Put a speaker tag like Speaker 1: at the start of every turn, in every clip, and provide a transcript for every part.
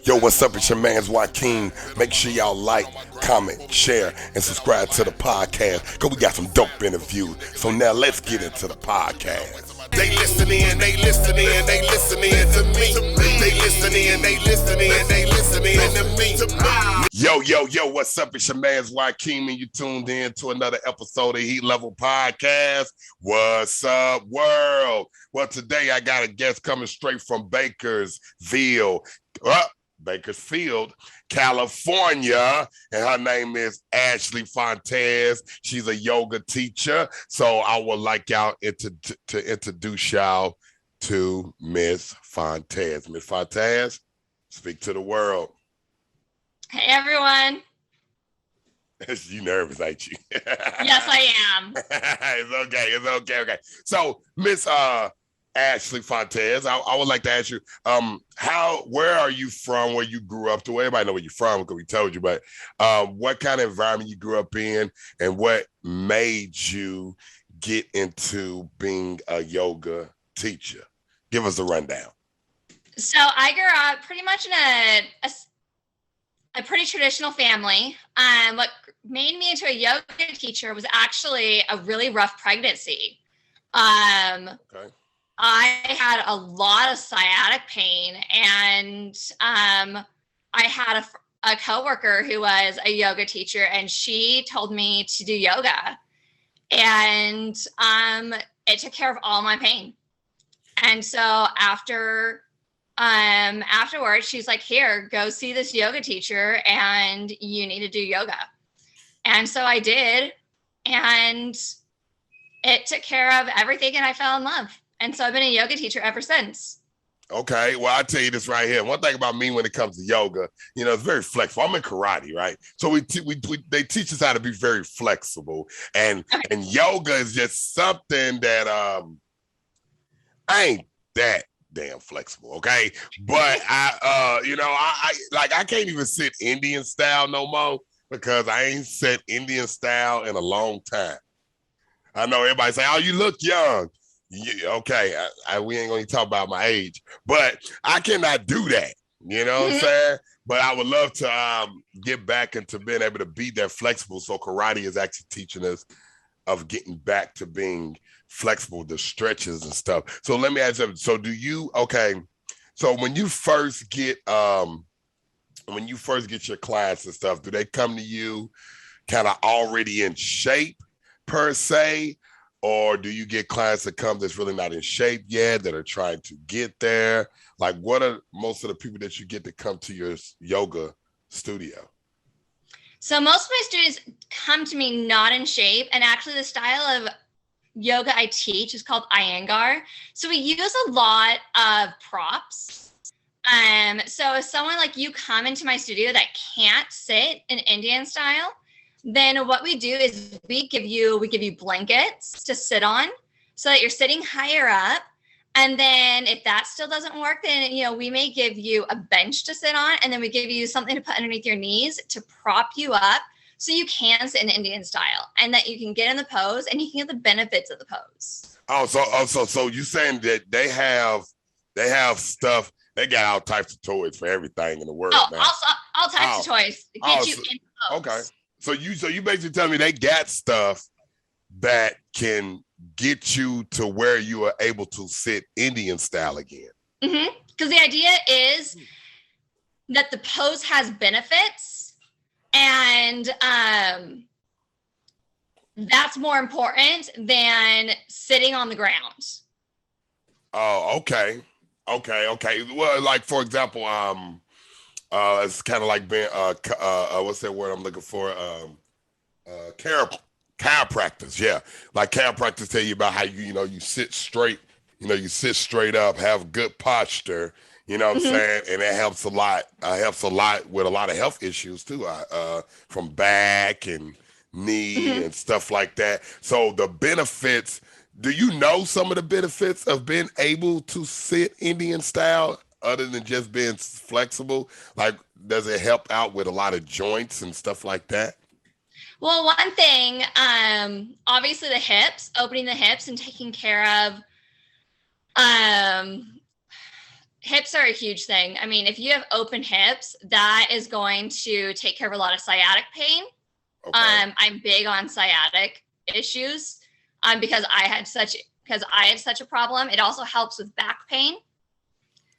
Speaker 1: Yo, what's up? It's your man's Joaquin. Make sure y'all like, comment, share, and subscribe to the podcast, because we got some dope interviews. So now let's get into the podcast. They listening, they listening, they listening to me. They listening, they listening, they listening to me. Yo, what's up? It's your man's Joaquin, and you tuned in to another episode of Heat Level Podcast. What's up, world? Well, today I got a guest coming straight from Bakersfield, California, and her name is Ashley Fontes. She's a yoga teacher, so I would like y'all to introduce y'all to Miss Fontes. Miss Fontes, speak to the world.
Speaker 2: Hey, everyone.
Speaker 1: You nervous, ain't you?
Speaker 2: Yes, I am.
Speaker 1: It's okay. So, Miss Ashley Fontes, I would like to ask you, where are you from, where you grew up? To everybody know where you're from because we told you, but what kind of environment you grew up in, and what made you get into being a yoga teacher? Give us a rundown.
Speaker 2: So I grew up pretty much in a pretty traditional family. What made me into a yoga teacher was actually a really rough pregnancy.
Speaker 1: Okay.
Speaker 2: I had a lot of sciatic pain, and I had a coworker who was a yoga teacher, and she told me to do yoga, and it took care of all my pain. And so afterwards, she's like, "Here, go see this yoga teacher, and you need to do yoga." And so I did, and it took care of everything, and I fell in love. And so I've been a yoga teacher ever since.
Speaker 1: Okay, well, I'll tell you this right here. One thing about me when it comes to yoga, it's very flexible. I'm in karate, right? So they teach us how to be very flexible, and yoga is just something that I ain't that damn flexible, okay? But I can't even sit Indian style no more because I ain't sit Indian style in a long time. I know everybody say, "Oh, you look young." Yeah, okay, we ain't gonna talk about my age, but I cannot do that. You know what I'm saying? But I would love to get back into being able to be that flexible. So karate is actually teaching us of getting back to being flexible, the stretches and stuff. So let me ask you, so so when you first get your class and stuff, do they come to you kind of already in shape per se? Or do you get clients that come that's really not in shape yet, that are trying to get there? Like, what are most of the people that you get to come to your yoga studio?
Speaker 2: So most of my students come to me not in shape. And actually the style of yoga I teach is called Iyengar. So we use a lot of props. So if someone like you come into my studio that can't sit in Indian style, then what we do is we give you blankets to sit on so that you're sitting higher up. And then if that still doesn't work, then, we may give you a bench to sit on, and then we give you something to put underneath your knees to prop you up so you can sit in Indian style, and that you can get in the pose and you can get the benefits of the pose.
Speaker 1: So you saying that they have stuff, they got all types of toys for everything in the world, man.
Speaker 2: All types of toys to get you in the pose.
Speaker 1: Okay. So you basically tell me they got stuff that can get you to where you are able to sit Indian style again.
Speaker 2: Because the idea is that the pose has benefits, and that's more important than sitting on the ground.
Speaker 1: Oh, okay. Well, like for example, it's kind of like being what's that word I'm looking for? Chiropractors, yeah. Like chiropractors tell you about how you sit straight, you sit straight up, have good posture, you know what I'm saying? And it helps a lot. Helps a lot with a lot of health issues too, from back and knee and stuff like that. So the benefits, do you know some of the benefits of being able to sit Indian style? Other than just being flexible, like, does it help out with a lot of joints and stuff like that?
Speaker 2: Well, one thing, obviously the hips, opening the hips and taking care of hips are a huge thing. I mean, if you have open hips, that is going to take care of a lot of sciatic pain.
Speaker 1: Okay.
Speaker 2: I'm big on sciatic issues because I had such a problem. It also helps with back pain.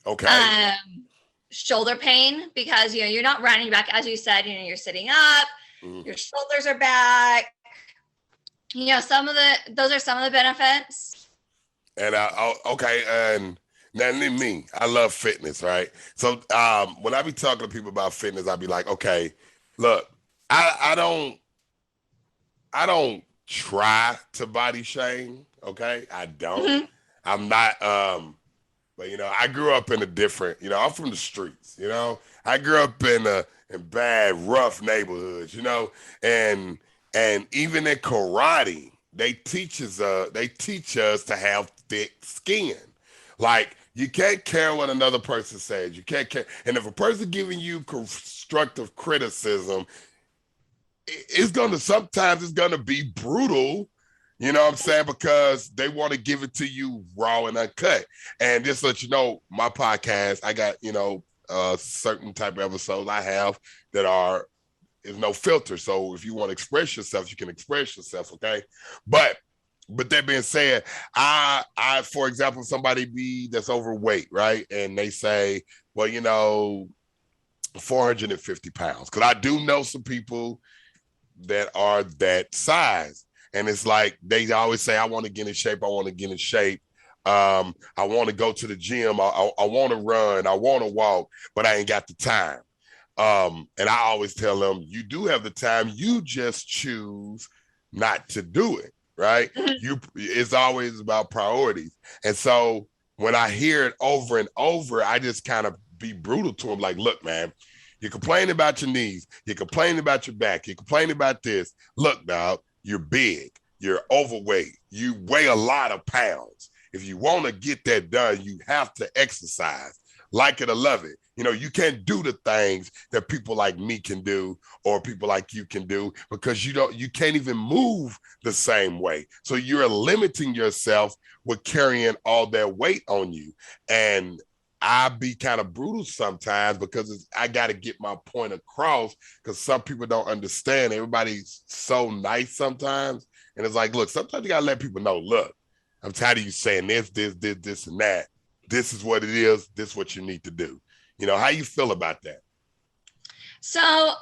Speaker 1: Okay.
Speaker 2: Shoulder pain because you're not running back, as you said. You're sitting up, your shoulders are back. Those are some of the benefits.
Speaker 1: And okay, and now me, I love fitness, right? So when I be talking to people about fitness, I be like, okay, look, I don't try to body shame, okay? I don't.
Speaker 2: Mm-hmm.
Speaker 1: I'm not but I grew up in a different, I'm from the streets, I grew up in bad, rough neighborhoods, and even in karate, they teach us to have thick skin. Like you can't care what another person says. You can't care. And if a person giving you constructive criticism, sometimes it's gonna be brutal, you know what I'm saying? Because they want to give it to you raw and uncut. And just to let you know, my podcast, I got, certain type of episodes I have that is no filter. So if you want to express yourself, you can express yourself, okay? But that being said, I for example, somebody that's overweight, right? And they say, well, 450 pounds. Because I do know some people that are that size. And it's like, they always say, I want to get in shape. I want to get in shape. I want to go to the gym. I want to run. I want to walk, but I ain't got the time. And I always tell them, you do have the time. You just choose not to do it, right? It's always about priorities. And so when I hear it over and over, I just kind of be brutal to them. Like, look, man, you're complaining about your knees. You're complaining about your back. You're complaining about this. Look, dog, you're big. You're overweight. You weigh a lot of pounds. If you want to get that done, you have to exercise. Like it or love it. You can't do the things that people like me can do or people like you can do because you can't even move the same way. So you're limiting yourself with carrying all that weight on you. And I be kind of brutal sometimes because I got to get my point across because some people don't understand. Everybody's so nice sometimes. And it's like, look, sometimes you got to let people know, look, I'm tired of you saying this, and that. This is what it is. This is what you need to do. How you feel about that?
Speaker 2: So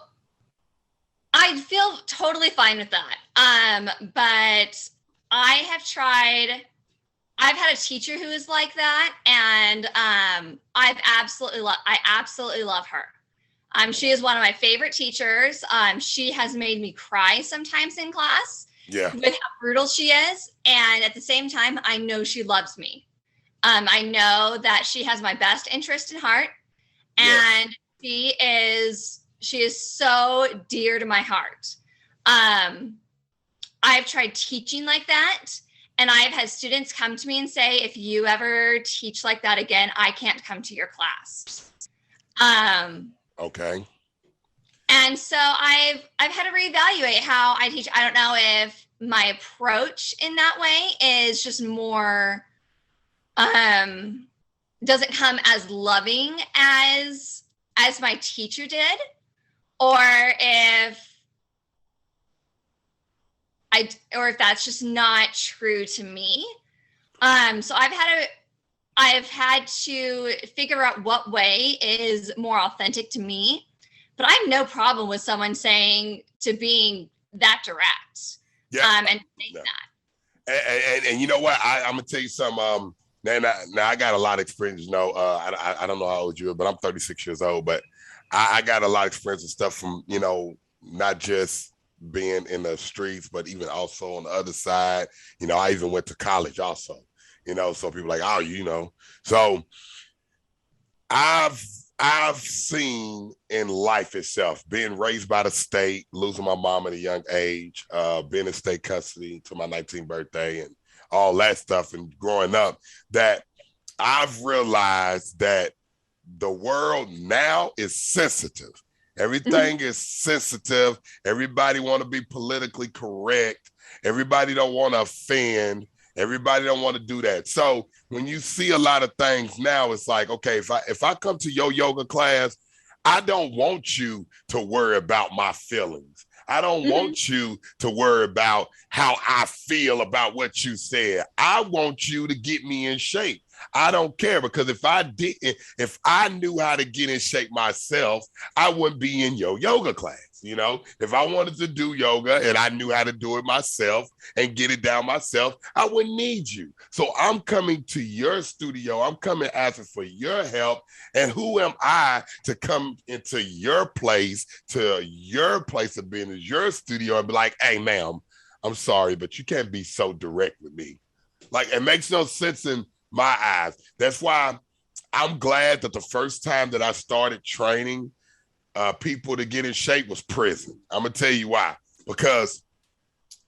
Speaker 2: I feel totally fine with that. But I've had a teacher who is like that, and I absolutely love her. She is one of my favorite teachers. She has made me cry sometimes in class.
Speaker 1: Yeah.
Speaker 2: With how brutal she is, and at the same time, I know she loves me. I know that she has my best interest in heart, and yes. she is so dear to my heart. I've tried teaching like that. And I've had students come to me and say, if you ever teach like that again, I can't come to your class.
Speaker 1: Okay.
Speaker 2: And so I've had to reevaluate how I teach. I don't know if my approach in that way is just more, doesn't come as loving as my teacher did, or if that's just not true to me. So I've had to figure out what way is more authentic to me, but I have no problem with someone saying to being that direct. And saying that.
Speaker 1: And you know what? I'm gonna tell you something. Now I got a lot of experience. I don't know how old you are, but I'm 36 years old. But I got a lot of experience and stuff from not just being in the streets, but even also on the other side. I even went to college also. So people like, oh, So I've seen in life itself, being raised by the state, losing my mom at a young age, being in state custody to my 19th birthday and all that stuff, and growing up, that I've realized that the world now is sensitive. Everything is sensitive. Everybody want to be politically correct. Everybody don't want to offend. Everybody don't want to do that. So when you see a lot of things now, it's like, okay, if I come to your yoga class, I don't want you to worry about my feelings. I don't want you to worry about how I feel about what you said. I want you to get me in shape. I don't care, because if I knew how to get in shape myself, I wouldn't be in your yoga class. You know, if I wanted to do yoga and I knew how to do it myself and get it down myself, I wouldn't need you. So I'm coming to your studio. I'm coming asking for your help. And who am I to come into your place, to your place of business, your studio, and be like, hey, ma'am, I'm sorry, but you can't be so direct with me. Like, it makes no sense in my eyes. That's why I'm glad that the first time that I started training people to get in shape was prison. I'm gonna tell you why. Because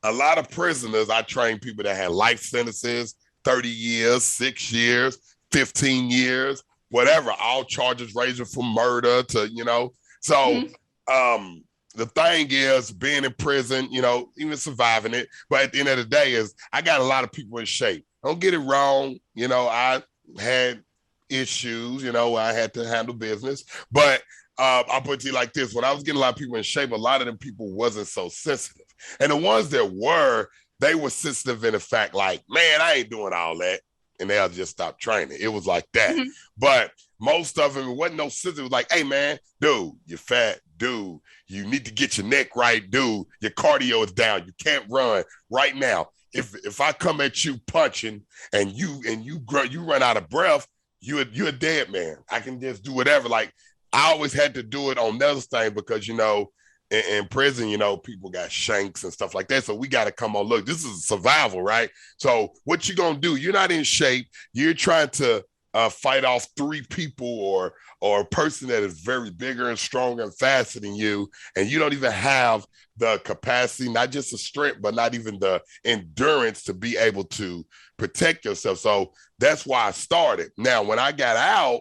Speaker 1: a lot of prisoners, I trained people that had life sentences, 30 years, 6 years, 15 years, whatever, all charges ranging from murder to, you know. So the thing is, being in prison, you know, even surviving it, but at the end of the day is I got a lot of people in shape. Don't get it wrong. You know, I had issues, you know, I had to handle business, but I'll put it to you like this. When I was getting a lot of people in shape, a lot of them people wasn't so sensitive. And the ones that were, they were sensitive in the fact like, man, I ain't doing all that. And they'll just stop training. It was like that. But most of them, it wasn't no sensitive. It was like, hey, man, dude, you're fat. Dude, you need to get your neck right. Dude, your cardio is down. You can't run right now. If I come at you punching and you run out of breath, you're a dead man. I can just do whatever. Like, I always had to do it on those things because, you know, in prison, you know, people got shanks and stuff like that. So we got to come on, look, this is survival, right? So what you going to do? You're not in shape. You're trying to fight off 3 people or a person that is very bigger and stronger and faster than you. And you don't even have the capacity, not just the strength, but not even the endurance to be able to protect yourself. So that's why I started. Now, when I got out,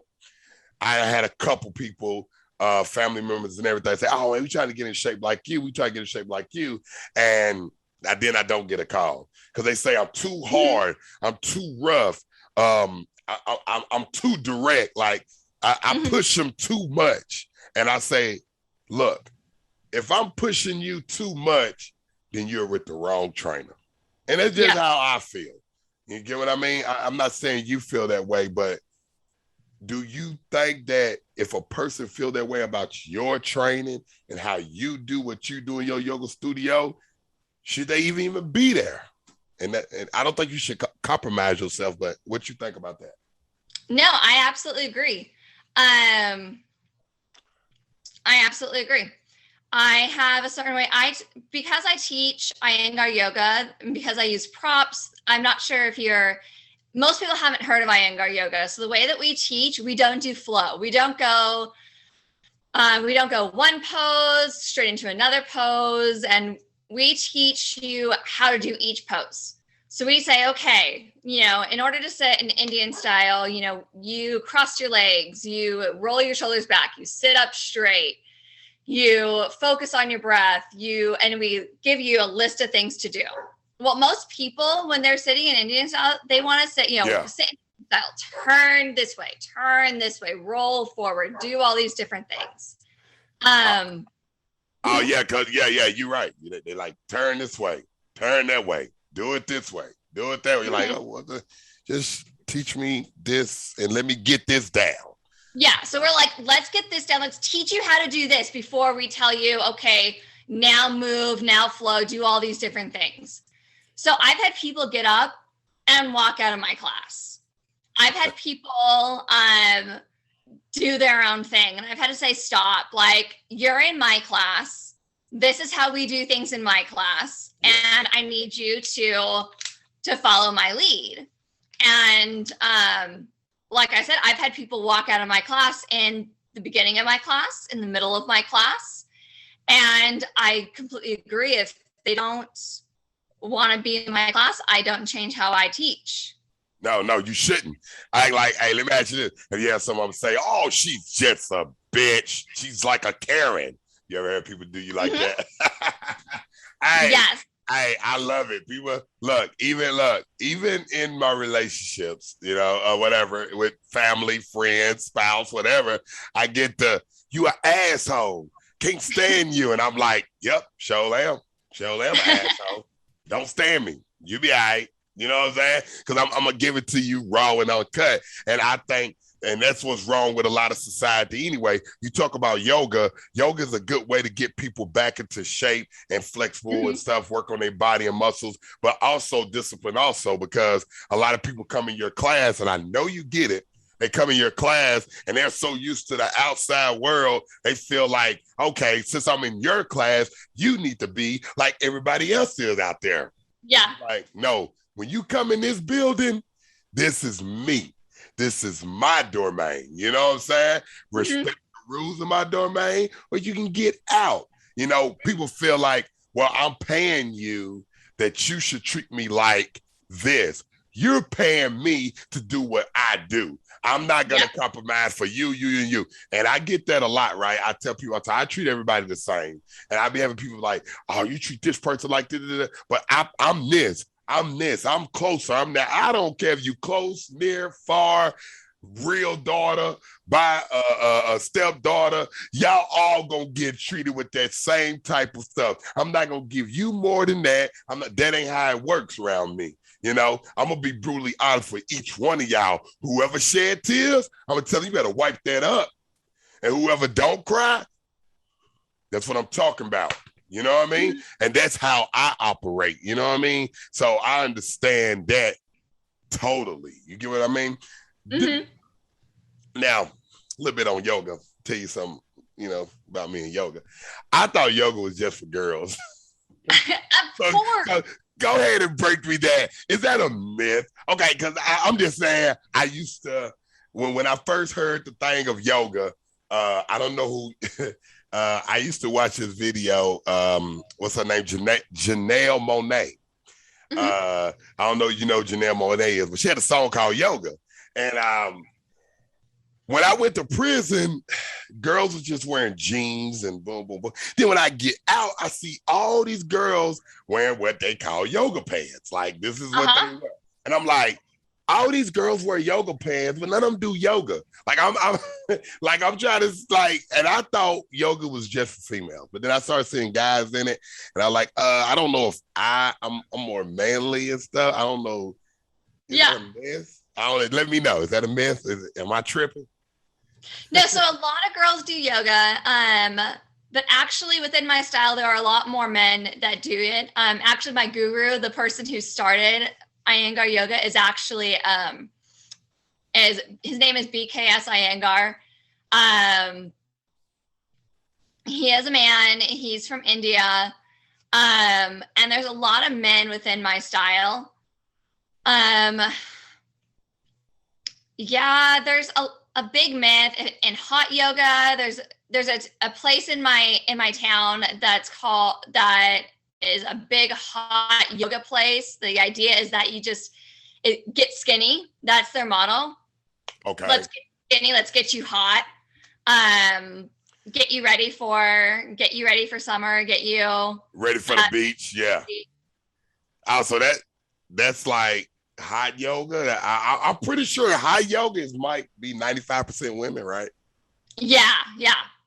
Speaker 1: I had a couple people, family members and everything say, oh, man, we trying to get in shape like you. We try to get in shape like you. And then I don't get a call because they say I'm too hard. I'm too rough. I'm too direct. Like I push them too much. And I say, look, if I'm pushing you too much, then you're with the wrong trainer. And that's just how I feel. You get what I mean? I'm not saying you feel that way, but do you think that if a person feel that way about your training and how you do what you do in your yoga studio, should they even be there? And I don't think you should compromise yourself, but what you think about that?
Speaker 2: No, I absolutely agree. I absolutely agree. I have a certain way. Because I teach Iyengar yoga, and because I use props, I'm not sure if most people haven't heard of Iyengar yoga. So the way that we teach, we don't do flow. We don't go one pose straight into another pose. And we teach you how to do each pose. So we say, okay, you know, in order to sit in Indian style, you know, you cross your legs, you roll your shoulders back, you sit up straight, you focus on your breath, and we give you a list of things to do. Well, most people, when they're sitting in Indian style, they want to sit, sit in style, turn this way, roll forward, do all these different things.
Speaker 1: You're right. They like turn this way, turn that way, do it this way, do it that way. You're like, just teach me this and let me get this down.
Speaker 2: Yeah. So we're like, let's get this down. Let's teach you how to do this before we tell you, okay, now move, now flow, do all these different things. So I've had people get up and walk out of my class. I've had people do their own thing. And I've had to say, stop, like, you're in my class. This is how we do things in my class. And I need you to follow my lead. And like I said, I've had people walk out of my class in the beginning of my class, in the middle of my class. And I completely agree. If they don't want to be in my class, I don't change how I teach.
Speaker 1: No, you shouldn't. Hey, let me ask you this. If you have someone say, oh, she's just a bitch. She's like a Karen. You ever heard people do you like that? Hey,
Speaker 2: yes.
Speaker 1: I love it. People even in my relationships, whatever, with family, friends, spouse, whatever, I get you an asshole. Can't stand you. And I'm like, yep, sure am. Sure am an asshole. Don't stand me. You be all right. You know what I'm saying? Because I'm going to give it to you raw and uncut. And I think, and that's what's wrong with a lot of society anyway. You talk about yoga. Yoga is a good way to get people back into shape and flexible and stuff, work on their body and muscles, but also discipline also, because a lot of people come in your class, and I know you get it. They come in your class and they're so used to the outside world, they feel like, okay, since I'm in your class, you need to be like everybody else is out there.
Speaker 2: Yeah.
Speaker 1: Like, no, when you come in this building, this is me. This is my domain. You know what I'm saying? Respect the rules of my domain, or you can get out. People feel like, well, I'm paying you that you should treat me like this. You're paying me to do what I do. I'm not going to compromise for you, and you. And I get that a lot, right? I tell people, I treat everybody the same. And I be having people like, oh, you treat this person like this. But I'm this. I'm this. I'm closer. I'm that. I don't care if you close, near, far, real daughter, by a stepdaughter. Y'all all gonna get treated with that same type of stuff. I'm not gonna give you more than that. That ain't how it works around me. I'm gonna be brutally honest for each one of y'all. Whoever shed tears, I'm gonna tell you better wipe that up. And whoever don't cry, that's what I'm talking about. You know what I mean? And that's how I operate. You know what I mean? So I understand that totally. You get what I mean? Now, a little bit on yoga. Tell you something, about me and yoga. I thought yoga was just for girls.
Speaker 2: Of course.
Speaker 1: So go ahead and break me that. Is that a myth? Okay, because I'm just saying, I used to, when I first heard the thing of yoga, I don't know who... I used to watch this video. What's her name? Janelle Monáe. I don't know if you know who Janelle Monáe is, but she had a song called Yoga. And when I went to prison, girls were just wearing jeans and boom, boom, boom. Then when I get out, I see all these girls wearing what they call yoga pants. Like, this is what they wear. And I'm like, all these girls wear yoga pants, but none of them do yoga. Like I'm trying to and I thought yoga was just for females, but then I started seeing guys in it, and I was like, I don't know if I'm more manly and stuff. I don't know. Is that a myth? Let me know. Is that a myth? Am I tripping?
Speaker 2: No, so a lot of girls do yoga. But actually within my style, there are a lot more men that do it. Actually, my guru, the person who started Iyengar Yoga, is actually his name is BKS Iyengar. He is a man. He's from India, and there's a lot of men within my style. There's a big myth in hot yoga. There's a place in my town that is a big hot yoga place. The idea is that you get skinny. That's their motto.
Speaker 1: Okay.
Speaker 2: Let's get skinny. Let's get you hot. Get you ready for summer. Get you
Speaker 1: ready for the beach. Yeah. Also, that's like hot yoga. I'm pretty sure hot yoga might be 95% women, right?
Speaker 2: Yeah.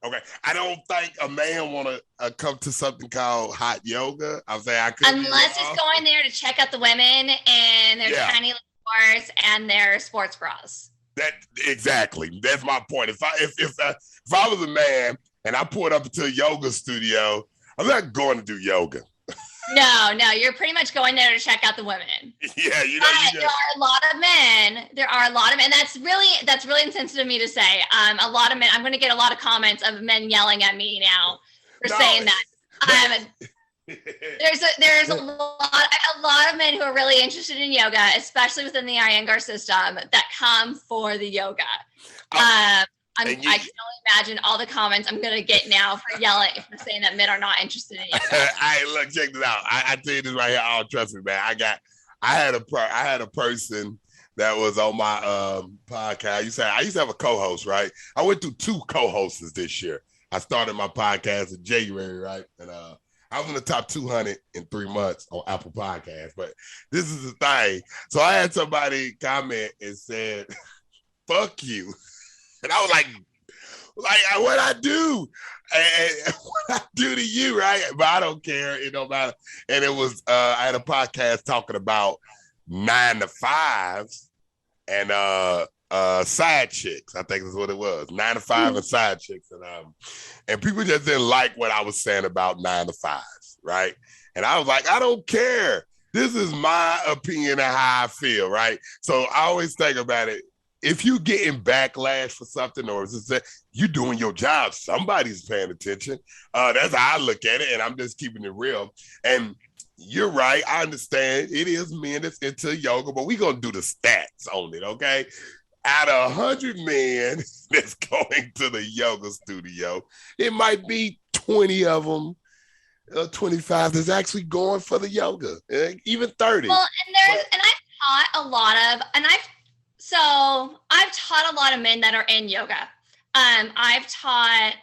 Speaker 1: Okay, I don't think a man want to come to something called hot yoga. I'm saying I could,
Speaker 2: unless he's going there to check out the women and their tiny little bars and their sports bras.
Speaker 1: That exactly. That's my point. If I was a man and I pulled up to a yoga studio, I'm not going to do yoga.
Speaker 2: No, you're pretty much going there to check out the women.
Speaker 1: Yeah,
Speaker 2: there are a lot of men. That's really insensitive of me to say. A lot of men. I'm going to get a lot of comments of men yelling at me now for saying that. There's a lot of men who are really interested in yoga, especially within the Iyengar system, that come for the yoga. I can only imagine all the comments I'm gonna get now for saying that men are not interested in yoga.
Speaker 1: Hey, look, check this out. I tell you this right here. Oh, trust me, man. I had a person that was on my podcast. I used to have a co-host, right? I went through 2 co-hosts this year. I started my podcast in January, right? And I was in the top 200 in 3 months on Apple Podcasts, but this is the thing. So I had somebody comment and said, fuck you. And I was like what I do? And what I do to you, right? But I don't care. It don't matter. And it was, I had a podcast talking about 9 to 5s and side chicks. I think that's what it was. 9 to 5 and side chicks. And people just didn't like what I was saying about 9 to 5s, right? And I was like, I don't care. This is my opinion of how I feel, right? So I always think about it. If you getting backlash for something, or is it that you doing your job, somebody's paying attention. That's how I look at it, and I'm just keeping it real. And you're right. I understand it is men that's into yoga, but we're gonna do the stats on it, okay? Out of 100 men that's going to the yoga studio, it might be 20 of them, 25 that's actually going for the yoga, even 30.
Speaker 2: Well, and I've taught a lot of, I've taught a lot of men that are in yoga. I've taught,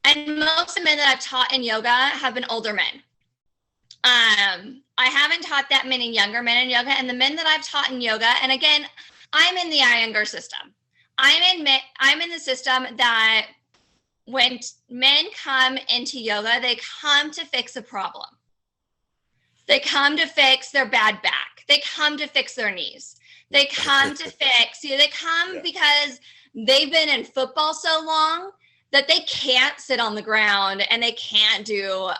Speaker 2: and most of the men that I've taught in yoga have been older men. I haven't taught that many younger men in yoga, and the men that I've taught in yoga, and again, I'm in the Iyengar system. I'm in the system that when men come into yoga, they come to fix a problem. They come to fix their bad back. They come to fix their knees. They come to fix, they come because they've been in football so long that they can't sit on the ground and they can't do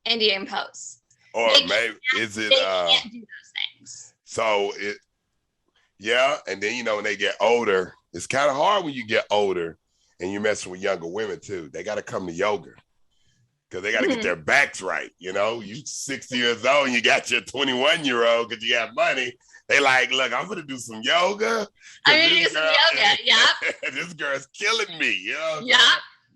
Speaker 2: Indian pose.
Speaker 1: Or maybe they can't do those things. So and then when they get older, it's kind of hard when you get older and you're messing with younger women too. They got to come to yoga because they got to get their backs right. You 60 years old and you got your 21-year-old because you have money. They like, look, I'm gonna do some yoga.
Speaker 2: I'm gonna do some yoga. Yep.
Speaker 1: This girl's killing me.
Speaker 2: Yeah,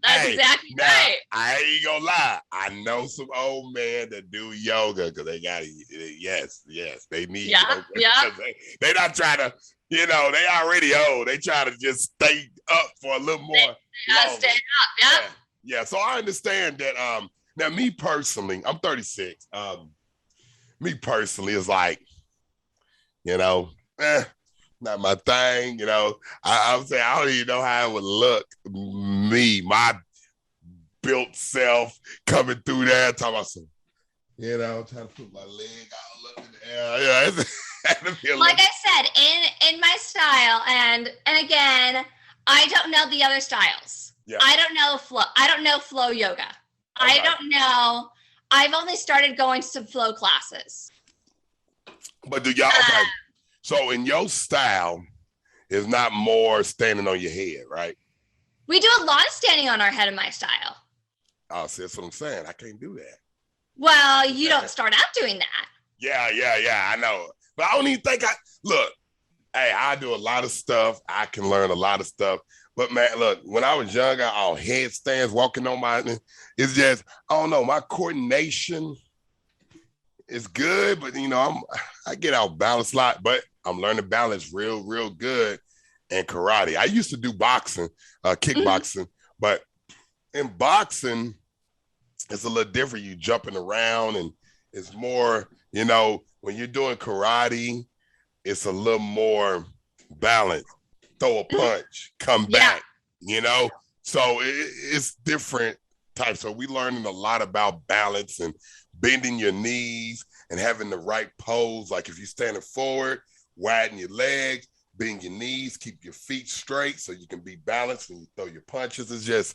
Speaker 2: that's exactly right.
Speaker 1: I ain't gonna lie. I know some old men that do yoga because they got yes, they need yoga. Yeah. They not trying to, they already old. They try to just stay up for a little more. They gotta stay up. Yeah. So I understand that. Now, me personally, I'm 36. Me personally is like, not my thing. I'm saying I don't even know how it would look. My built self coming through there, talking about some, trying to put my leg all up in the air.
Speaker 2: Like I said, in my style, and again, I don't know the other styles. Yeah. I don't know flow yoga. Okay. I don't know. I've only started going to flow classes.
Speaker 1: But do y'all okay? So in your style, it's not more standing on your head, right?
Speaker 2: We do a lot of standing on our head in my style.
Speaker 1: Oh, see, that's what I'm saying. I can't do that.
Speaker 2: Well, you don't start out doing that.
Speaker 1: Yeah, I know. But I don't even think I do a lot of stuff. I can learn a lot of stuff. But man, look, when I was younger, on headstands, walking on it's just, I don't know, my coordination is good, but I get out balanced a lot, but I'm learning balance real good in karate. I used to do boxing, kickboxing, but in boxing, it's a little different. You jumping around and it's more, when you're doing karate, it's a little more balanced. Throw a punch, come back, So it's different types. So we learning a lot about balance and bending your knees and having the right pose. Like if you're standing forward, widen your legs, bend your knees, keep your feet straight so you can be balanced when you throw your punches. It's just,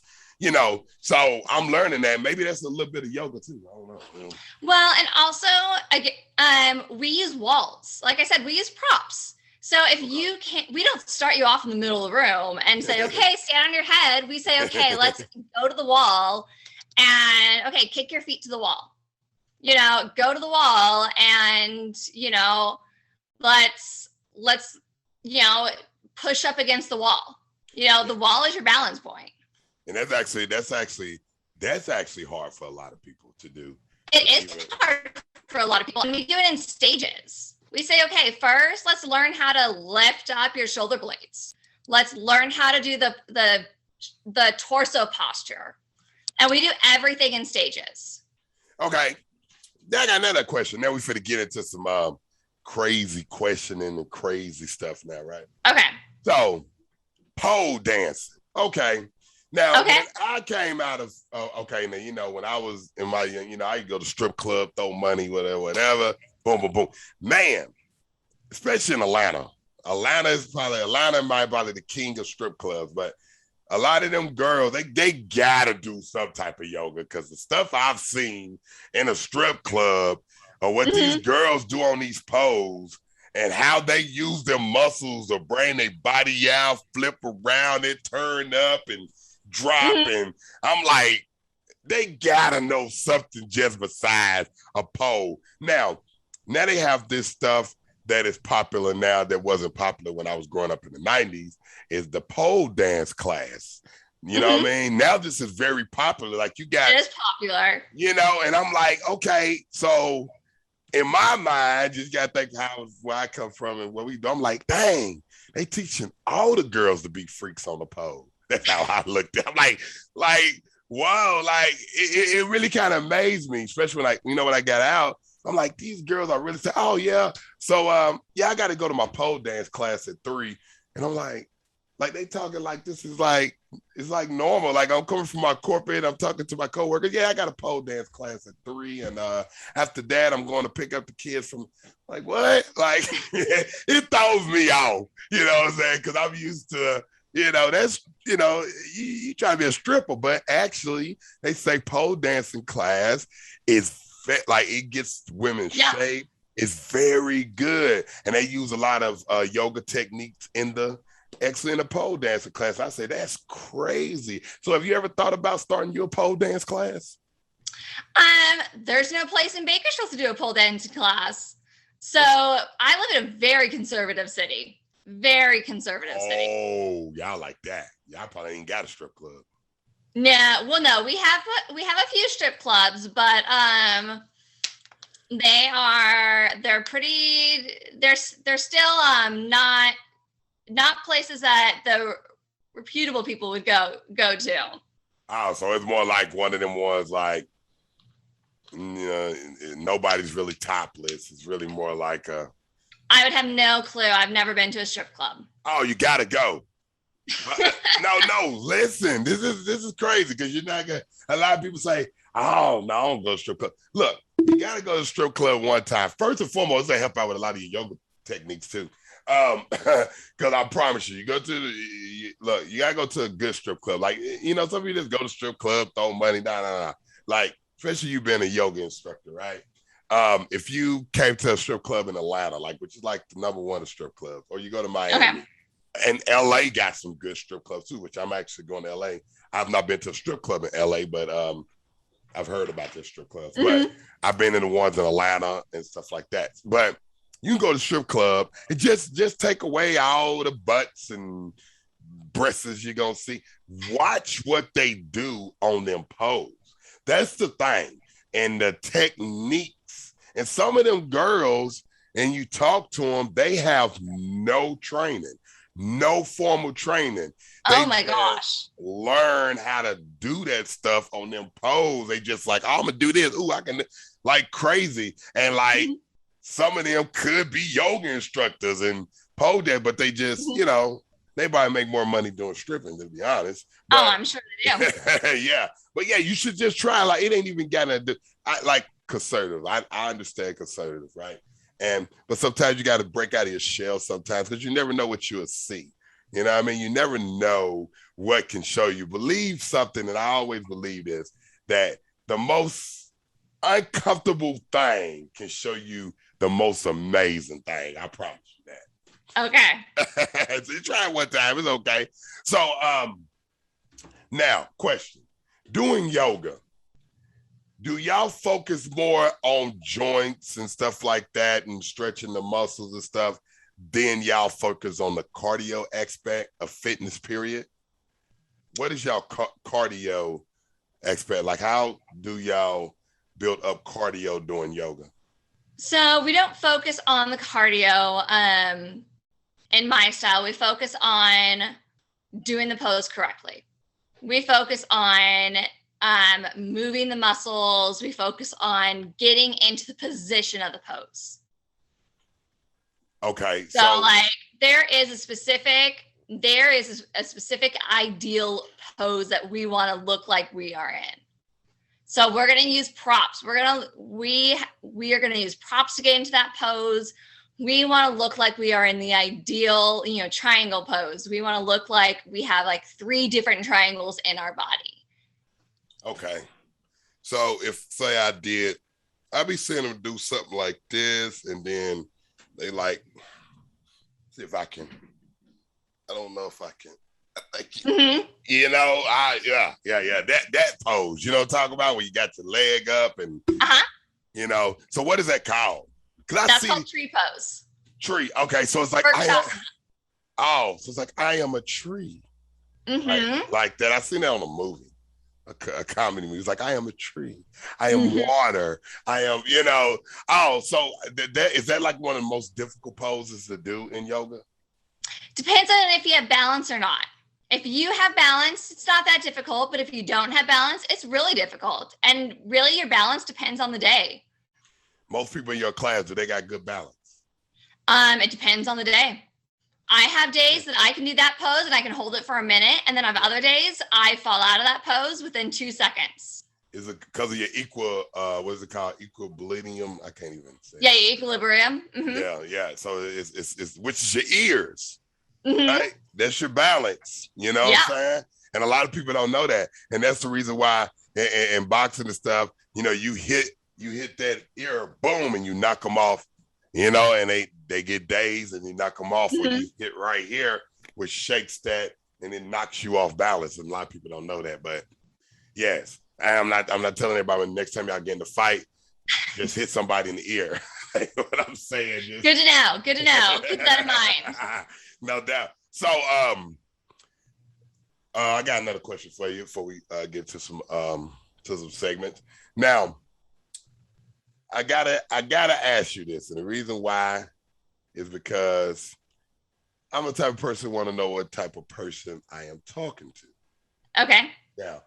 Speaker 1: so I'm learning that. Maybe that's a little bit of yoga too. I don't know.
Speaker 2: Well, and also, we use walls. Like I said, we use props. So if you can't, we don't start you off in the middle of the room and say, okay, stand on your head. We say, okay, let's go to the wall and kick your feet to the wall. Go to the wall and, let's push up against the wall. The wall is your balance point.
Speaker 1: And that's actually hard for a lot of people to do.
Speaker 2: It is hard for a lot of people. And we do it in stages. We say, okay, first, let's learn how to lift up your shoulder blades. Let's learn how to do the torso posture. And we do everything in stages.
Speaker 1: Okay. Now I got another question. Now we finna get into some crazy questioning and crazy stuff now, right?
Speaker 2: Okay.
Speaker 1: So, pole dancing. Okay. Now,
Speaker 2: Okay.
Speaker 1: when I came out of, okay, now, you know, when I was in my, you know, I could go to strip club, throw money, whatever, boom, boom, boom. Man, especially in Atlanta. Atlanta might probably the king of strip clubs, but a lot of them girls, they gotta do some type of yoga because the stuff I've seen in a strip club or what these girls do on these poles and how they use their muscles or bring their body out, flip around it, turn up and drop. And I'm like, they gotta know something just besides a pole. Now they have this stuff that is popular now that wasn't popular when I was growing up in the 90s is the pole dance class. You know what I mean? Now this is very popular. Like you got
Speaker 2: it is popular.
Speaker 1: You know, and I'm like, okay, so in my mind, just gotta think where I come from and what we do. I'm like, dang, they teaching all the girls to be freaks on the pole. That's how I looked at it. I'm like, wow, like it really kind of amazed me, especially when when I got out. I'm like, these girls are really saying, oh yeah. So yeah, I gotta go to my pole dance class at 3. And I'm like they talking like this is like it's like normal. Like I'm coming from my corporate, I'm talking to my coworkers. Yeah, I got a pole dance class at 3. And after that, I'm going to pick up the kids from like what? Like it throws me off, you know what I'm saying? Because I'm used to, that's you try to be a stripper, but actually they say pole dancing class is like it gets women's shape. It's very good, and they use a lot of yoga techniques in the pole dancing class. I say that's crazy. So, have you ever thought about starting your pole dance class?
Speaker 2: There's no place in Bakersfield to do a pole dancing class, so I live in a very conservative city. Very conservative city.
Speaker 1: Oh, y'all like that? Y'all probably ain't got a strip club.
Speaker 2: No, well, no, we have a few strip clubs, but they're still not places that the reputable people would go to.
Speaker 1: Oh, so it's more like one of them ones like nobody's really topless. It's really more like
Speaker 2: I would have no clue. I've never been to a strip club.
Speaker 1: Oh, you gotta go. No, listen, this is crazy because you're not gonna. A lot of people say, "Oh, no, I don't go to strip club." Look, you gotta go to strip club one time. First and foremost, they help out with a lot of your yoga techniques too. Because I promise you, you gotta go to a good strip club. Like some people just go to strip club, throw money, nah. Like especially you being a yoga instructor, right? If you came to a strip club in Atlanta, which is like the number one of strip clubs, or you go to Miami.
Speaker 2: Okay.
Speaker 1: And LA got some good strip clubs too, which I'm actually going to LA. I've not been to a strip club in LA, but I've heard about their strip clubs. But I've been in the ones in Atlanta and stuff like that. But you can go to strip club and just take away all the butts and breasts you're gonna see. Watch what they do on them poles. That's the thing. And the techniques. And some of them girls, and you talk to them, they have no training. No formal training.
Speaker 2: Oh my gosh.
Speaker 1: Learn how to do that stuff on them poles. They just like, oh, I'm gonna do this. Ooh, I can like crazy. And like some of them could be yoga instructors and pole dance, but they just, they probably make more money doing stripping, to be honest. But,
Speaker 2: I'm sure they do.
Speaker 1: Yeah. But yeah, you should just try. Like it ain't even gotta do like conservative. I understand conservative, right? But sometimes you got to break out of your shell sometimes because you never know what you'll see. You know what I mean? You never know what can show you. Believe something, and I always believe this, that the most uncomfortable thing can show you the most amazing thing. I promise you that.
Speaker 2: Okay.
Speaker 1: So you try it one time. It's okay. So now, question. Doing yoga, do y'all focus more on joints and stuff like that and stretching the muscles and stuff? Then y'all focus on the cardio aspect of fitness, period? What is y'all cardio aspect? Like how do y'all build up cardio doing yoga?
Speaker 2: So we don't focus on the cardio in my style. We focus on doing the pose correctly. We focus on moving the muscles. We focus on getting into the position of the pose.
Speaker 1: Okay.
Speaker 2: So like there is a specific ideal pose that we want to look like we are in. So we're going to use props. We are going to use props to get into that pose. We want to look like we are in the ideal, triangle pose. We want to look like we have like 3 different triangles in our body.
Speaker 1: Okay. So if say I'd be seeing them do something like this, and then they like, see if I can. I don't know if I can.
Speaker 2: Mm-hmm.
Speaker 1: That pose, talk about when you got your leg up and so what is that called?
Speaker 2: That's called tree pose.
Speaker 1: Tree. Okay, so it's like so it's like I am a tree.
Speaker 2: Mm-hmm.
Speaker 1: Like that. I seen that on a movie, a comedy movie. It's like I am a tree. I am water. I am, so that is that like one of the most difficult poses to do in yoga?
Speaker 2: Depends on if you have balance or not. If you have balance, it's not that difficult, but if you don't have balance, it's really difficult. And really your balance depends on the day.
Speaker 1: Most people in your class, do they got good balance?
Speaker 2: It depends on the day. I have days that I can do that pose and I can hold it for a minute. And then I have other days I fall out of that pose within 2 seconds.
Speaker 1: Is it because of your what is it called? Equilibrium? I can't even say.
Speaker 2: Yeah, your equilibrium.
Speaker 1: Mm-hmm. Yeah. So it's which is your ears.
Speaker 2: Mm-hmm.
Speaker 1: Right? That's your balance, what I'm saying? And a lot of people don't know that. And that's the reason why in boxing and stuff, you hit that ear, boom, and you knock them off, and they get dazed and you knock them off when you hit right here, which shakes that and it knocks you off balance. And a lot of people don't know that. But yes, I'm not telling everybody next time y'all get in the fight, just hit somebody in the ear. What I'm saying.
Speaker 2: Good to know. Keep that in mind.
Speaker 1: No doubt. So I got another question for you before we get to some segments. Now, I gotta ask you this, and the reason why is because I'm the type of person who want to know what type of person I am talking to.
Speaker 2: Okay.
Speaker 1: Now,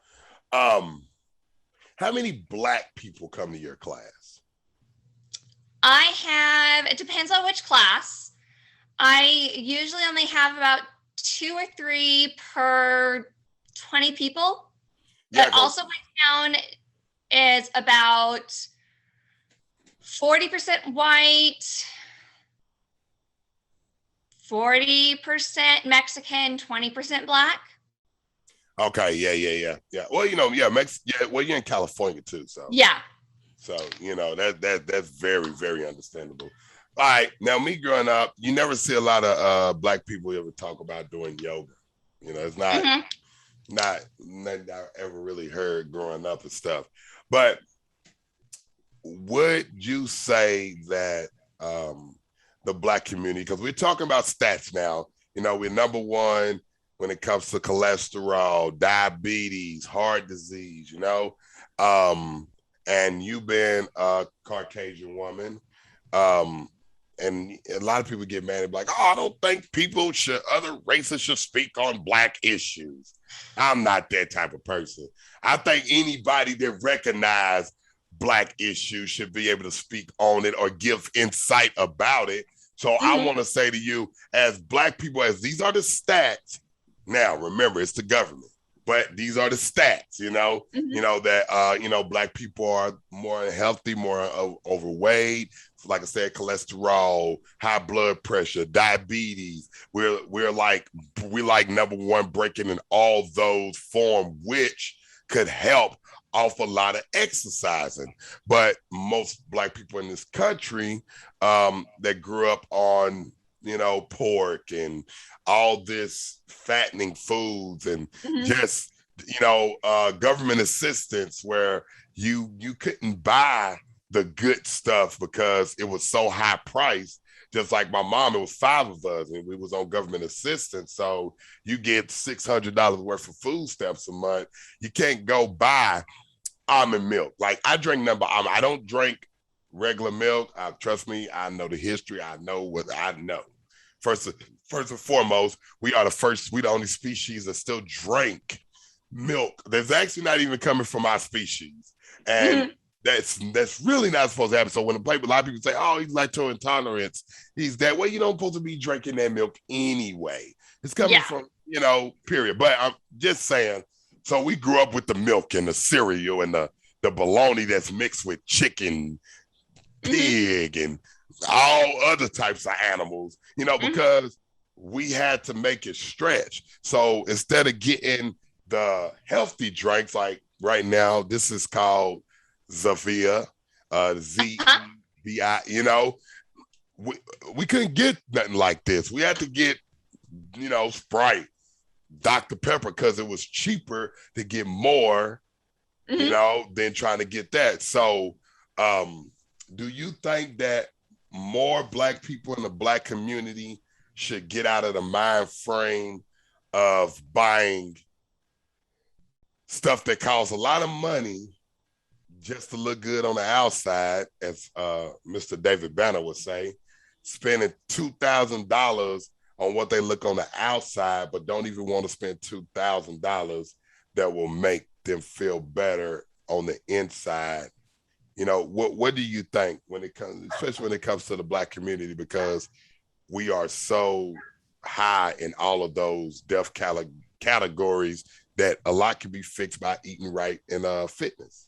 Speaker 1: how many Black people come to your class?
Speaker 2: It depends on which class. I usually only have about 2 or 3 per 20 people.
Speaker 1: Yeah,
Speaker 2: but also my town is about 40% white, 40% Mexican, 20% Black.
Speaker 1: Okay, yeah. Well, well, you're in California too, so
Speaker 2: yeah.
Speaker 1: So that's very, very understandable. All right, now me growing up, you never see a lot of Black people ever talk about doing yoga. It's not nothing I ever really heard growing up and stuff. But would you say that the Black community, because we're talking about stats now, we're number 1 when it comes to cholesterol, diabetes, heart disease, and you've been a Caucasian woman. And a lot of people get mad and be like, I don't think other races should speak on Black issues. I'm not that type of person. I think anybody that recognizes Black issues should be able to speak on it or give insight about it. So I want to say to you, as Black people, as these are the stats, now remember, it's the government, but these are the stats, that, Black people are more healthy, more overweight. Like I said, cholesterol, high blood pressure, diabetes. We're like number 1 breaking in all those forms, which could help off a lot of exercising. But most Black people in this country that grew up on, pork and all this fattening foods and just, government assistance where you couldn't buy the good stuff because it was so high priced. Just like my mom, it was 5 of us and we was on government assistance. So you get $600 worth of food stamps a month. You can't go buy almond milk. Like I drink I don't drink regular milk. Trust me, I know the history. I know what I know. First and foremost, we are the only species that still drink milk that's actually not even coming from our species. And that's really not supposed to happen. So when a lot of people say, oh, he's lactose intolerant, he's that way, you don't supposed to be drinking that milk anyway. It's coming
Speaker 2: Yeah.
Speaker 1: from, period. But I'm just saying, so we grew up with the milk and the cereal and the bologna that's mixed with chicken, pig, and all other types of animals, because we had to make it stretch. So instead of getting the healthy drinks, like right now, this is called Zevia, Z-E-V-I, we couldn't get nothing like this. We had to get, Sprite, Dr. Pepper, because it was cheaper to get more, than trying to get that. So do you think that more Black people in the Black community should get out of the mind frame of buying stuff that costs a lot of money just to look good on the outside, as Mr. David Banner would say, spending $2,000 on what they look on the outside, but don't even want to spend $2,000 that will make them feel better on the inside? What do you think when it comes, especially when it comes to the Black community, because we are so high in all of those death categories that a lot can be fixed by eating right and fitness?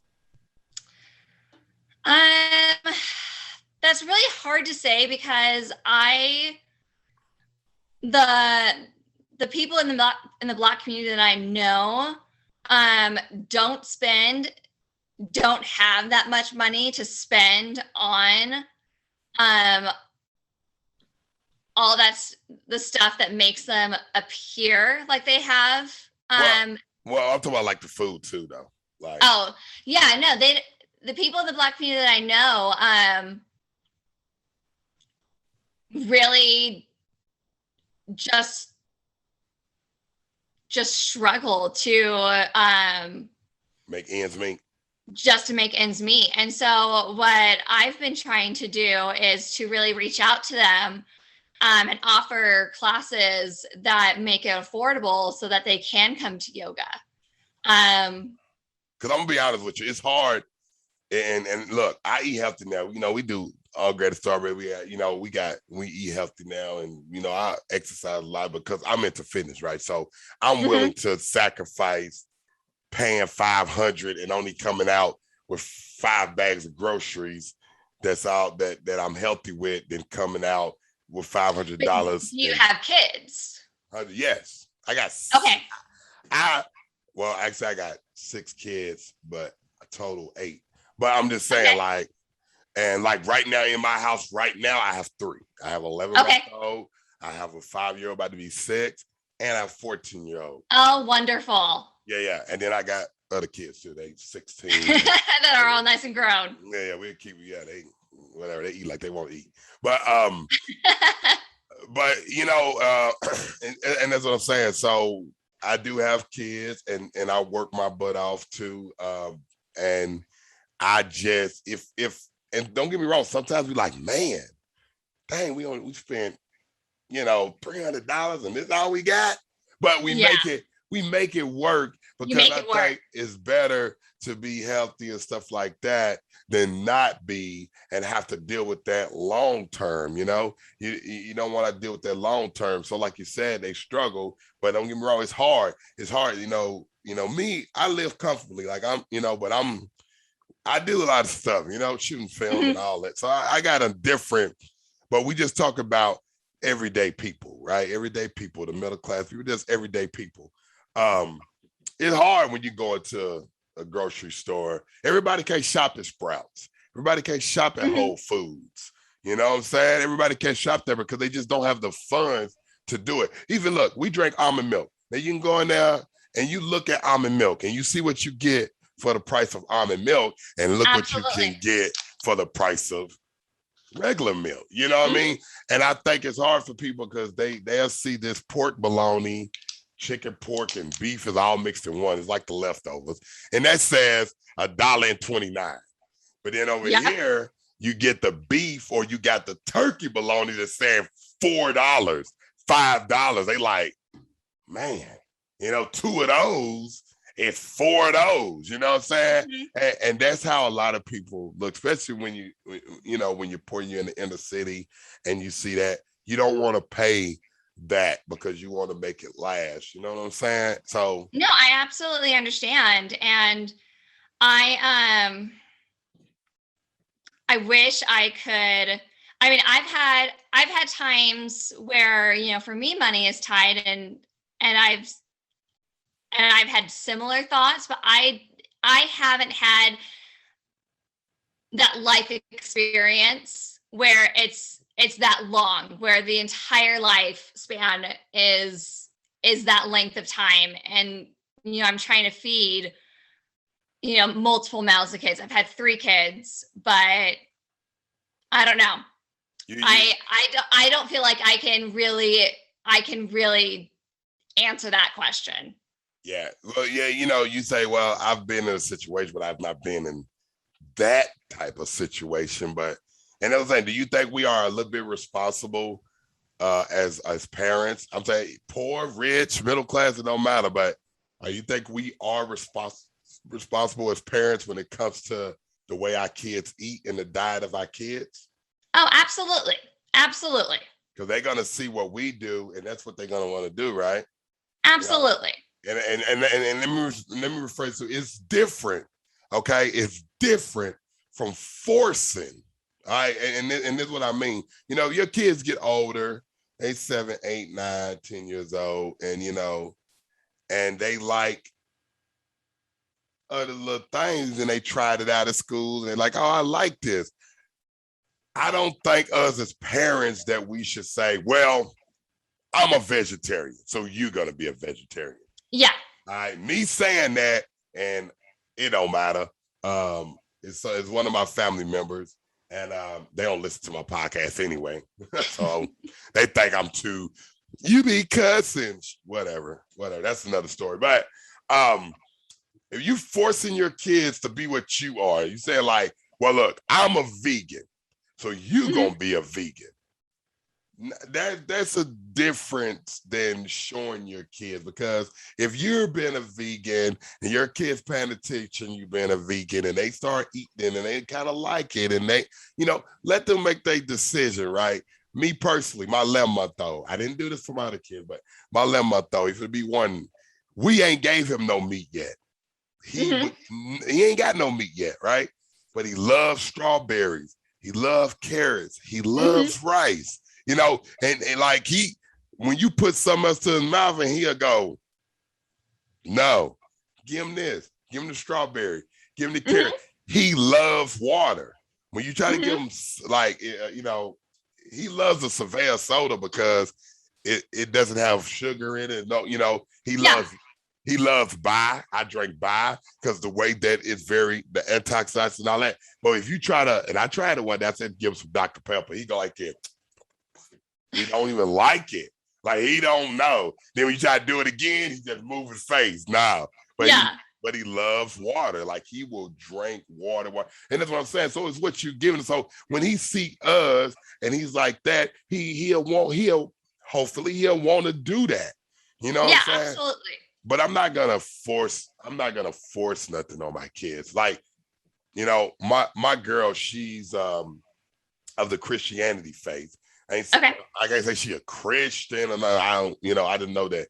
Speaker 2: That's really hard to say because the people in the Black community that I know don't have that much money to spend on all that's the stuff that makes them appear like they have.
Speaker 1: Well, I'm talking about like the food too, though. Like,
Speaker 2: oh yeah, no, the people in the Black community that I know really just struggle to
Speaker 1: make ends meet.
Speaker 2: Just to make ends meet. And so what I've been trying to do is to really reach out to them and offer classes that make it affordable so that they can come to yoga. Because
Speaker 1: I'm gonna be honest with you, it's hard. And look, I eat healthy now. We do all great strawberry. We eat healthy now, and I exercise a lot because I'm into fitness, right? So I'm willing to sacrifice paying $500 and only coming out with 5 bags of groceries. That's all that I'm healthy with, than coming out with $500.
Speaker 2: You have kids?
Speaker 1: Yes, I got.
Speaker 2: Okay.
Speaker 1: Actually, I got 6 kids, but a total 8. But I'm just saying, like right now in my house, right now I have 3. I have 11-month-old, I have a 5-year-old about to be 6, and I have a 14-year-old.
Speaker 2: Oh, wonderful.
Speaker 1: Yeah. And then I got other kids too. They 16.
Speaker 2: that are all nice and grown.
Speaker 1: Yeah, we'll keep, they whatever, they eat like they won't eat. But but and that's what I'm saying. So I do have kids, and I work my butt off too. And I just and don't get me wrong, sometimes we like, man, dang, we spent $300 and this is all we got. But we make it work, because I think it's better to be healthy and stuff like that than not be and have to deal with that long term. You don't want to deal with that long term. So like you said, they struggle, but don't get me wrong, it's hard. It's hard. Me, I live comfortably. Like but I do a lot of stuff, shooting film and all that. So I got a different, but we just talk about everyday people, right? Everyday people, the middle class people, just everyday people. It's hard when you go into a grocery store. Everybody can't shop at Sprouts. Everybody can't shop at Whole Foods. You know what I'm saying? Everybody can't shop there because they just don't have the funds to do it. Even look, we drink almond milk. Now you can go in there and you look at almond milk and you see what you get for the price of almond milk, and look what you can get for the price of regular milk. You know what I mean? And I think it's hard for people because they'll see this pork bologna, chicken, pork, and beef is all mixed in one. It's like the leftovers. And that says $1.29. But then over here, you get the beef, or you got the turkey bologna that's saying $4, $5. They like, man, 2 of those, it's 4 of those, you know what I'm saying?
Speaker 2: Mm-hmm.
Speaker 1: And that's how a lot of people look, especially when when you're poor, you're in the inner city and you see that you don't want to pay that because you want to make it last. You know what I'm saying? So
Speaker 2: No, I absolutely understand. And I I wish I could. I mean, I've had times where, for me money is tight, and I've had similar thoughts, but I haven't had that life experience where it's that long, where the entire life span is that length of time. And I'm trying to feed multiple mouths of kids. I've had 3 kids, but I don't know. I don't feel like I can really answer that question.
Speaker 1: Yeah. Well, yeah, you say, well, I've been in a situation, but I've not been in that type of situation. But another thing, do you think we are a little bit responsible as parents? I'm saying poor, rich, middle class, it don't matter. But you think we are responsible as parents when it comes to the way our kids eat and the diet of our kids?
Speaker 2: Oh, absolutely. Absolutely.
Speaker 1: Because they're gonna see what we do, and that's what they're gonna want to do, right?
Speaker 2: Absolutely.
Speaker 1: And let me rephrase it. It's different, okay? It's different from forcing. All right, and this is what I mean. Your kids get older, they 7, 8, 9, 10 years old, and and they like other little things, and they tried it out of school, and they're like, oh, I like this. I don't think us as parents that we should say, well, I'm a vegetarian, so you're gonna be a vegetarian.
Speaker 2: Yeah.
Speaker 1: All right, me saying that, and it don't matter. It's one of my family members, and they don't listen to my podcast anyway, so they think I'm too. You be cussing, whatever. That's another story. But if you forcing your kids to be what you are, you say like, well, look, I'm a vegan, so you gonna be a vegan. That's a difference than showing your kids, because if you're being a vegan and your kids paying attention, you being a vegan, and they start eating and they kind of like it, and they, let them make their decision, right? Me personally, my 11-month-old, I didn't do this for my other kid, but my 11-month-old, if it be one, we ain't gave him no meat yet. He ain't got no meat yet, right? But he loves strawberries. He loves carrots. He loves rice. And like when you put something else to his mouth and he'll go, no, give him this, give him the strawberry, give him the carrot. He loves water. When you try to give him he loves the Savea soda because it doesn't have sugar in it. No, he loves Bai. I drink Bai because the way that it's the antioxidants and all that. But if you and I tried it one day, I said, give him some Dr. Pepper. He go like this. He don't even like it. Like, he don't know. Then when you try to do it again, he just move his face. No. But he loves water. Like, he will drink water. And that's what I'm saying. So it's what you're giving. So when he see us and he's like that, hopefully he'll want to do that. You know what I'm saying?
Speaker 2: Absolutely.
Speaker 1: But I'm not gonna force nothing on my kids. Like, my girl, she's of the Christianity faith. I can't say she a Christian, and I don't, I didn't know that,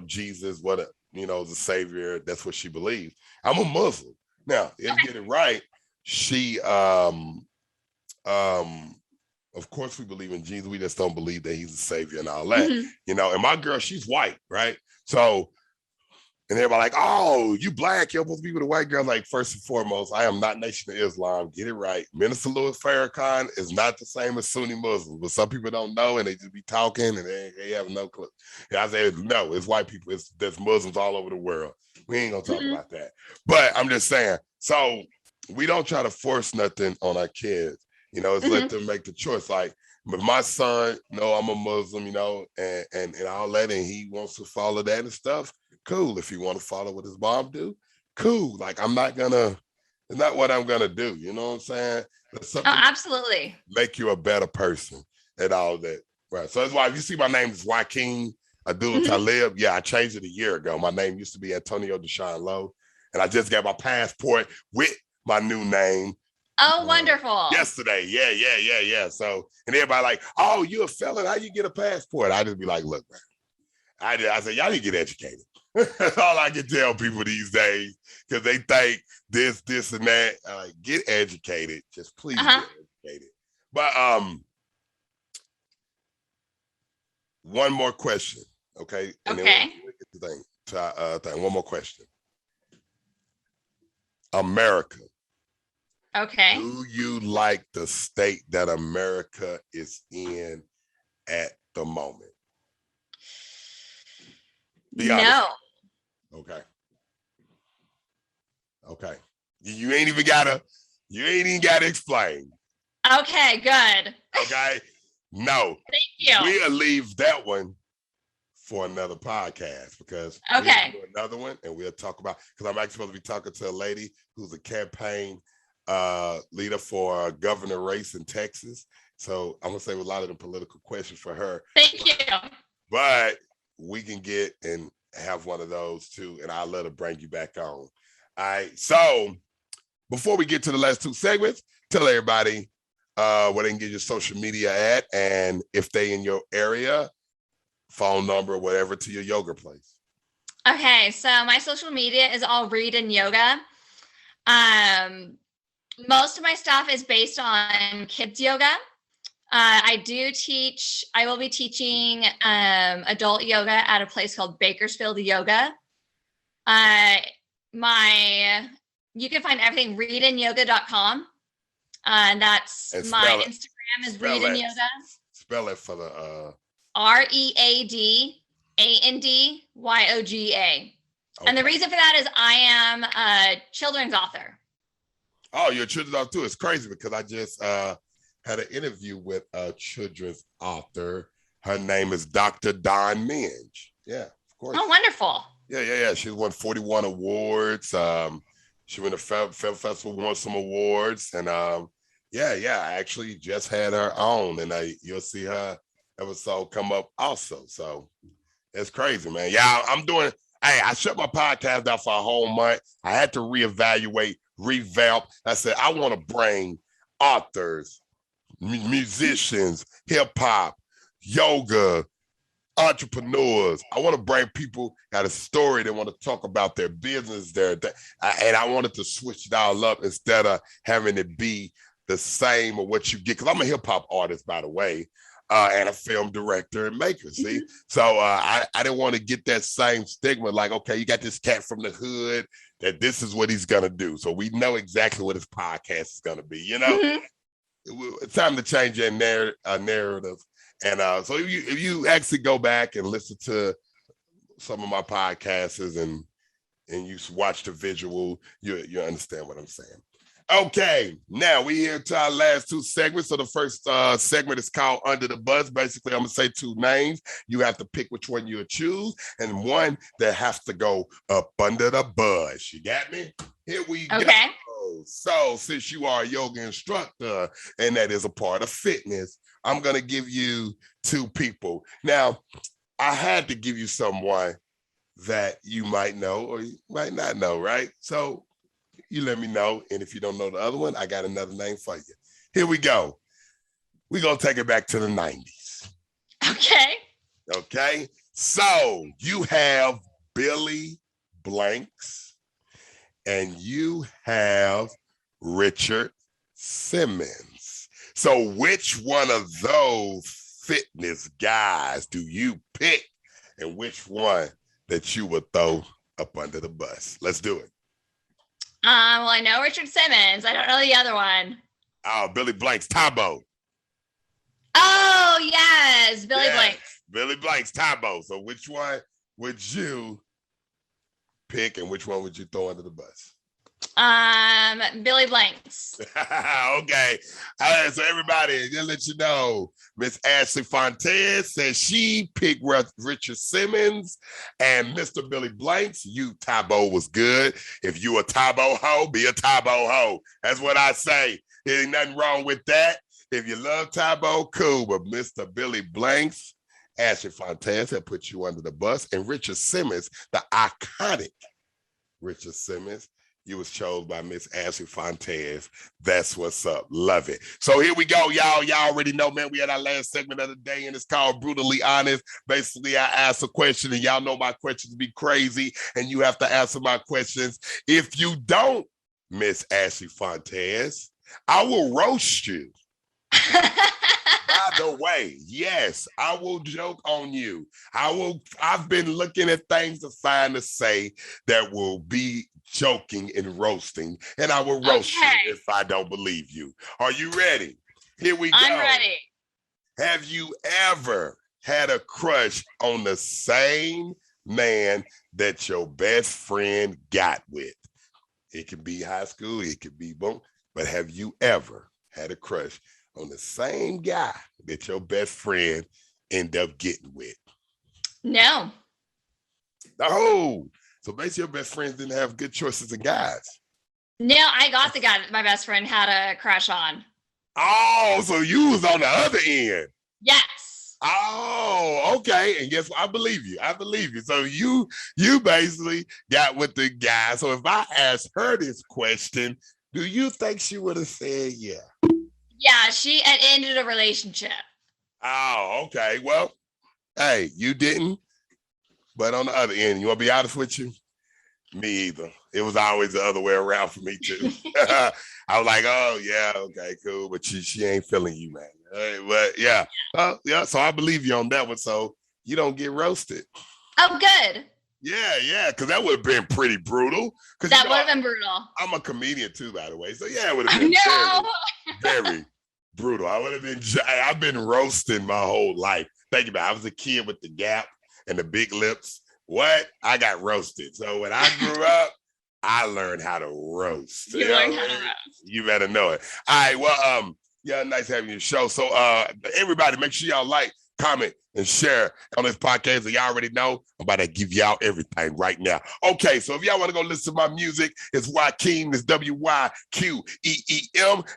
Speaker 1: Jesus, the savior, that's what she believes. I'm a Muslim. Now, if you get it right, she of course we believe in Jesus. We just don't believe that he's a savior and all that. And my girl, she's white, right? So, and everybody like, oh, you black, you're supposed to be with a white girl. Like, first and foremost, I am not Nation of Islam. Get it right. Minister Louis Farrakhan is not the same as Sunni Muslims, but some people don't know, and they just be talking, and they have no clue. And I say, no, it's white people. There's Muslims all over the world. We ain't gonna talk about that. But I'm just saying, so we don't try to force nothing on our kids. It's let them make the choice. Like, but my son, I'm a Muslim, and all that, and he wants to follow that and stuff. Cool. If you want to follow what his mom do, cool. Like, it's not what I'm gonna do. You know what I'm saying?
Speaker 2: Absolutely.
Speaker 1: Make you a better person and all that. Right. So that's why if you see my name is Joaquin, Abdullah Talib. Yeah, I changed it a year ago. My name used to be Antonio Deshaun Lowe, and I just got my passport with my new name.
Speaker 2: Oh, wonderful.
Speaker 1: Yesterday. Yeah. So, and everybody like, oh, you a felon? How you get a passport? I just be like, look, man. I said, y'all need to get educated. That's all I can tell people these days because they think this, and that. Get educated. Just please get educated. But one more question, okay? And then we'll get the thing. One more question. America.
Speaker 2: Okay.
Speaker 1: Do you like the state that America is in at the moment? Be honest.
Speaker 2: No.
Speaker 1: Okay. You ain't even gotta explain.
Speaker 2: Okay, good.
Speaker 1: Okay. No.
Speaker 2: Thank you.
Speaker 1: We'll leave that one for another podcast because we'll do another one and we'll talk about, because I'm actually supposed to be talking to a lady who's a campaign leader for a governor race in Texas. So I'm gonna save a lot of the political questions for her.
Speaker 2: Thank you.
Speaker 1: But we can get and have one of those too, and I'll let her bring you back on. All right. So before we get to the last two segments, tell everybody where they can get your social media at, and if they in your area, phone number or whatever to your yoga place.
Speaker 2: Okay, so my social media is all Read and Yoga. Most of my stuff is based on kids yoga. I will be teaching adult yoga at a place called Bakersfield Yoga. You can find everything readandyoga.com. And that's my Instagram is Read and Yoga.
Speaker 1: Spell it for the
Speaker 2: ReadAndYoga. Okay. And the reason for that is I am a children's author.
Speaker 1: Oh, you're a children's author too. It's crazy because I just had an interview with a children's author. Her name is Dr. Dawn Minge. Yeah, of course.
Speaker 2: Oh, wonderful.
Speaker 1: Yeah. She won 41 awards. She went to Film Festival, won some awards. And I actually just had her on, and you'll see her episode come up also. So it's crazy, man. Yeah, I shut my podcast down for a whole month. I had to reevaluate, revamp. I said, I want to bring authors, musicians, hip hop, yoga, entrepreneurs. I want to bring people got a story. They want to talk about their business, and I wanted to switch it all up instead of having it be the same of what you get. Because I'm a hip hop artist, by the way, and a film director and maker. See, so I didn't want to get that same stigma. Like, okay, you got this cat from the hood that this is what he's gonna do. So we know exactly what his podcast is gonna be. You know, it's time to change that narrative. And so if you actually go back and listen to some of my podcasts and you watch the visual, you understand what I'm saying. Okay, now we here to our last two segments. So the first segment is called Under the Bus. Basically, I'm gonna say two names. You have to pick which one you'll choose, and one that has to go up under the bus. You got me? Here we go. So since you are a yoga instructor and that is a part of fitness, I'm gonna give you two people. Now, I had to give you someone that you might know or you might not know, right? So you let me know. And if you don't know the other one, I got another name for you. Here we go. We're going to take it back to the 90s. Okay. So you have Billy Blanks and you have Richard Simmons. So which one of those fitness guys do you pick and which one that you would throw up under the bus? Let's do it.
Speaker 2: Well, I know Richard Simmons. I don't know the other one.
Speaker 1: Oh, Billy Blanks, Tabo.
Speaker 2: Oh, yes, Billy Blanks.
Speaker 1: Billy Blanks, Tabo. So which one would you pick and which one would you throw under the bus?
Speaker 2: Billy Blanks.
Speaker 1: Okay. So everybody, just let you know, Miss Ashley Fontes says she picked Richard Simmons and Mr. Billy Blanks. You, Tabo, was good. If you a Tabo hoe, be a Tabo hoe. That's what I say. There ain't nothing wrong with that. If you love Tabo, cool. But Mr. Billy Blanks Ashley Fontaine had put you under the bus, and Richard Simmons, the iconic Richard Simmons, you was chosen by Miss Ashley Fontaine. That's what's up. Love it. So here we go, y'all. Y'all already know, man, we had our last segment of the day, and it's called Brutally Honest. Basically, I ask a question, and y'all know my questions be crazy, and you have to answer my questions. If you don't, Miss Ashley Fontaine, I will roast you. By the way, yes, I will joke on you. I've been looking at things to find to say that will be joking and roasting, and I will roast you if I don't believe you. Are you ready? Here we go.
Speaker 2: I'm ready.
Speaker 1: Have you ever had a crush on the same man that your best friend got with? It could be high school, it could be boom, but have you ever had a crush on the same guy that your best friend end up getting with?
Speaker 2: No.
Speaker 1: Oh, so basically your best friends didn't have good choices of guys.
Speaker 2: No, I got the guy that my best friend had a crush on.
Speaker 1: Oh, so you was on the other end.
Speaker 2: Yes.
Speaker 1: Oh, okay. And guess what? I believe you. I believe you. So you basically got with the guy. So if I asked her this question, do you think she would have said yeah?
Speaker 2: Yeah, she had ended a relationship.
Speaker 1: Oh, okay. Well, hey, you didn't. But on the other end, you want to be honest with you? Me either. It was always the other way around for me too. I was like, oh yeah, okay, cool. But she ain't feeling you, man. But yeah. Yeah. So I believe you on that one. So you don't get roasted.
Speaker 2: Oh, good.
Speaker 1: Yeah, because that would have been pretty brutal.
Speaker 2: That would have been brutal.
Speaker 1: I'm a comedian too, by the way. So yeah, it would have been very brutal. I've been roasting my whole life. Think about it. I was a kid with the gap and the big lips. What? I got roasted. So when I grew up, I learned how to roast.
Speaker 2: You learned how to roast.
Speaker 1: You better know it. All right, well, yeah, nice having you show. So everybody, make sure y'all like, comment, and share on this podcast. So y'all already know I'm about to give y'all everything right now. Okay, so if y'all want to go listen to my music, it's Joaquin, it's W-Y-Q-E-E-M,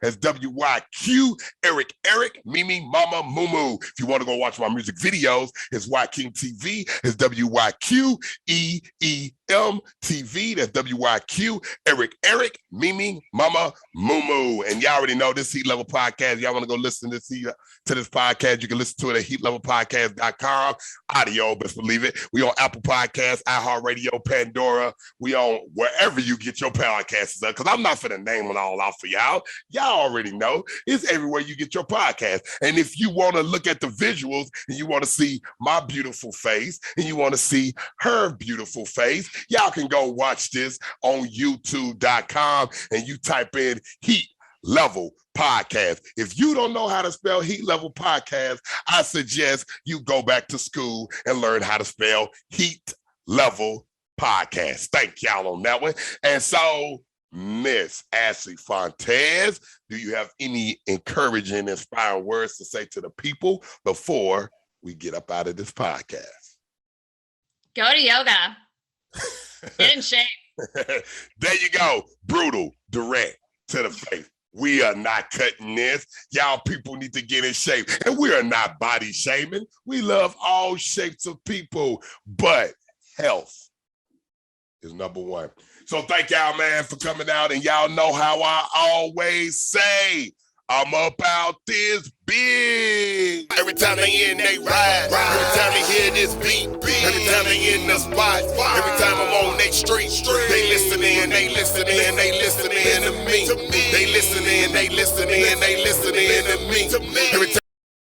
Speaker 1: it's W-Y-Q, Eric, Mimi, Mama, Mumu. If you want to go watch my music videos, it's Joaquin TV, it's W-Y-Q-E-E-M TV, that's W-Y-Q, Eric, Mimi, Mama, Mumu. And y'all already know this Heat Level Podcast. Y'all want to go listen to this podcast, you can listen to it at heatlevelpodcast.com. Audio, best believe it. We on Apple Podcasts, iHeartRadio, Pandora. We on wherever you get your podcasts up, because I'm not finna name it all out for y'all. Y'all already know. It's everywhere you get your podcast. And if you want to look at the visuals and you want to see my beautiful face and you want to see her beautiful face, y'all can go watch this on youtube.com and you type in Heat Level Podcast. If you don't know how to spell Heat Level Podcast, I suggest you go back to school and learn how to spell Heat Level Podcast. Thank y'all on that one. And so, Miss Ashley Fontaine, do you have any encouraging, inspiring words to say to the people before we get up out of this podcast?
Speaker 2: Go to yoga. Get in shape.
Speaker 1: There you go. Brutal, direct, to the face. We are not cutting this. Y'all people need to get in shape. And we are not body shaming. We love all shapes of people, but health is number one. So thank y'all, man, for coming out. And y'all know how I always say, I'm about this big. Every time they in, they ride. Every time they hear this beat. Every time they in the spot. Every time I'm on they street. They listening to me. They listening to me. Every time